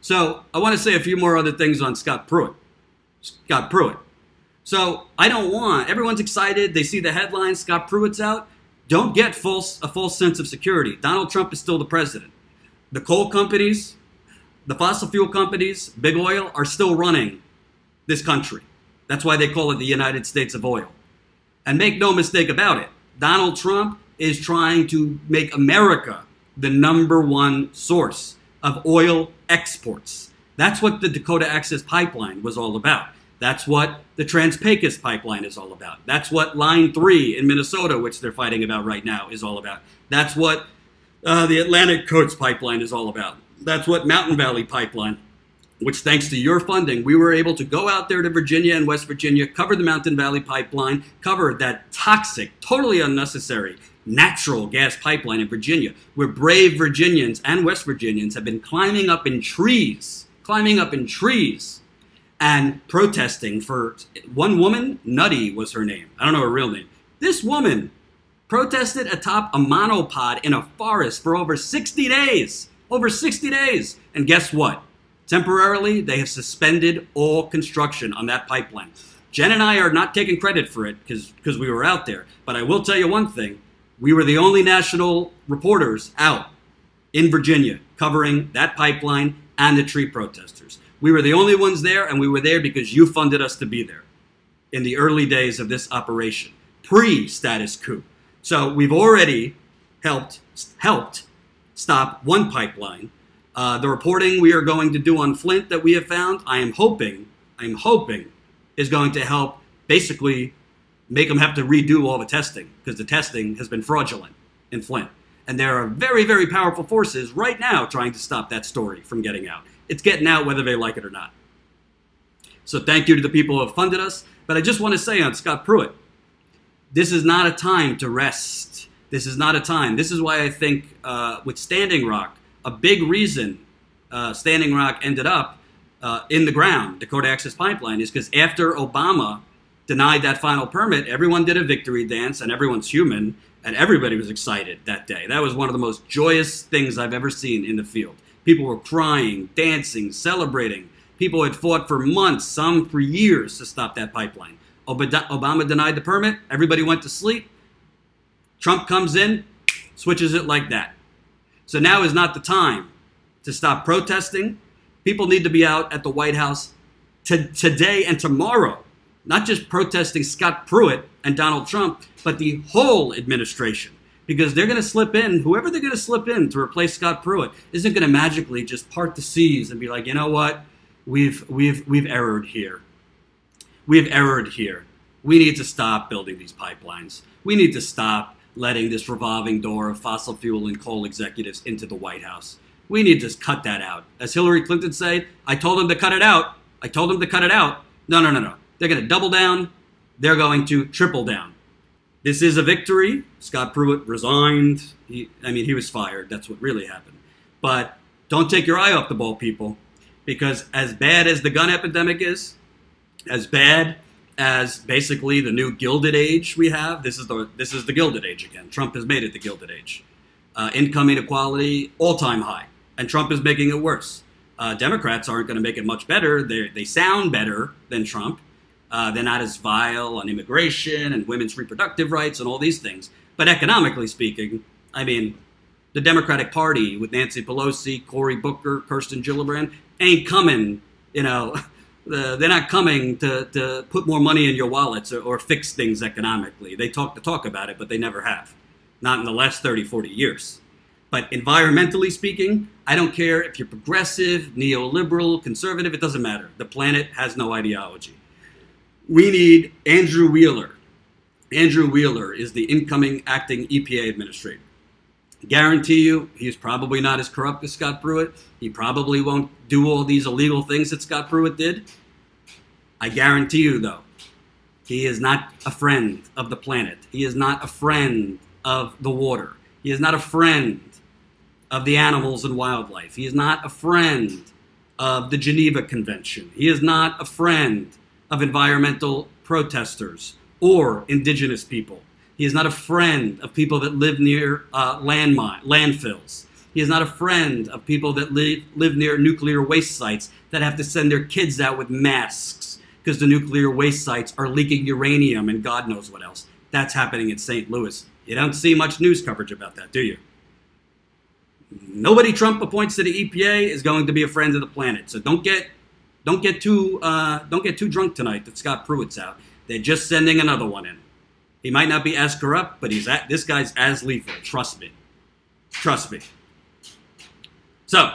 So I want to say a few more other things on Scott Pruitt. Scott Pruitt. So I don't want, everyone's excited. They see the headlines, Scott Pruitt's out. Don't get a false sense of security. Donald Trump is still the president. The coal companies, the fossil fuel companies, big oil, are still running this country. That's why they call it the United States of Oil. And make no mistake about it, Donald Trump is trying to make America the #1 source of oil exports. That's what the Dakota Access Pipeline was all about. That's what the Trans-Pecos Pipeline is all about. That's what Line 3 in Minnesota, which they're fighting about right now, is all about. That's what the Atlantic Coast Pipeline is all about. That's what Mountain Valley Pipeline, which thanks to your funding, we were able to go out there to Virginia and West Virginia, cover the Mountain Valley Pipeline, cover that toxic, totally unnecessary natural gas pipeline in Virginia, where brave Virginians and West Virginians have been climbing up in trees, and protesting for one woman. Nutty was her name. I don't know her real name. This woman protested atop a monopod in a forest for over 60 days. Over 60 days. And guess what? Temporarily, they have suspended all construction on that pipeline. Jen and I are not taking credit for it because we were out there. But I will tell you one thing. We were the only national reporters out in Virginia covering that pipeline and the tree protesters. We were the only ones there, and we were there because you funded us to be there in the early days of this operation, pre-status coup. So we've already helped stop one pipeline. The reporting we are going to do on Flint that we have found, I'm hoping, is going to help basically make them have to redo all the testing, because the testing has been fraudulent in Flint. And there are very, very powerful forces right now trying to stop that story from getting out. It's getting out whether they like it or not. So thank you to the people who have funded us. But I just want to say on Scott Pruitt, this is not a time to rest. This is not a time. This is why I think with Standing Rock, a big reason Standing Rock ended up in the ground, Dakota Access Pipeline, is because after Obama denied that final permit, everyone did a victory dance, and everyone's human, and everybody was excited that day. That was one of the most joyous things I've ever seen in the field. People were crying, dancing, celebrating. People had fought for months, some for years, to stop that pipeline. Obama denied the permit. Everybody went to sleep. Trump comes in, switches it like that. So now is not the time to stop protesting. People need to be out at the White House today and tomorrow, not just protesting Scott Pruitt and Donald Trump, but the whole administration. Because they're going to slip in, whoever they're going to slip in to replace Scott Pruitt isn't going to magically just part the seas and be like, you know what, we've erred here. We've erred here. We need to stop building these pipelines. We need to stop letting this revolving door of fossil fuel and coal executives into the White House. We need to cut that out. As Hillary Clinton said, I told them to cut it out. I told them to cut it out. No. They're going to double down. They're going to triple down. This is a victory. Scott Pruitt resigned. He was fired. That's what really happened. But don't take your eye off the ball, people, because as bad as the gun epidemic is, as bad as basically the new Gilded Age we have, this is the Gilded Age again. Trump has made it the Gilded Age. Income inequality, all-time high. And Trump is making it worse. Democrats aren't going to make it much better. They sound better than Trump. They're not as vile on immigration and women's reproductive rights and all these things. But economically speaking, I mean, the Democratic Party with Nancy Pelosi, Cory Booker, Kirsten Gillibrand ain't coming, they're not coming to put more money in your wallets or fix things economically. They talk the talk about it, but they never have. Not in the last 30, 40 years. But environmentally speaking, I don't care if you're progressive, neoliberal, conservative, it doesn't matter. The planet has no ideology. We need Andrew Wheeler. Andrew Wheeler is the incoming acting EPA administrator. Guarantee you, he's probably not as corrupt as Scott Pruitt. He probably won't do all these illegal things that Scott Pruitt did. I guarantee you, though, he is not a friend of the planet. He is not a friend of the water. He is not a friend of the animals and wildlife. He is not a friend of the Geneva Convention. He is not a friend of environmental protesters or indigenous people. He is not a friend of people that live near landfills. He is not a friend of people that live near nuclear waste sites that have to send their kids out with masks because the nuclear waste sites are leaking uranium and God knows what else. That's happening in St. Louis. You don't see much news coverage about that, do you? Nobody Trump appoints to the EPA is going to be a friend of the planet. So don't get too drunk tonight that Scott Pruitt's out. They're just sending another one in. He might not be as corrupt, but this guy's as lethal. Trust me. Trust me. So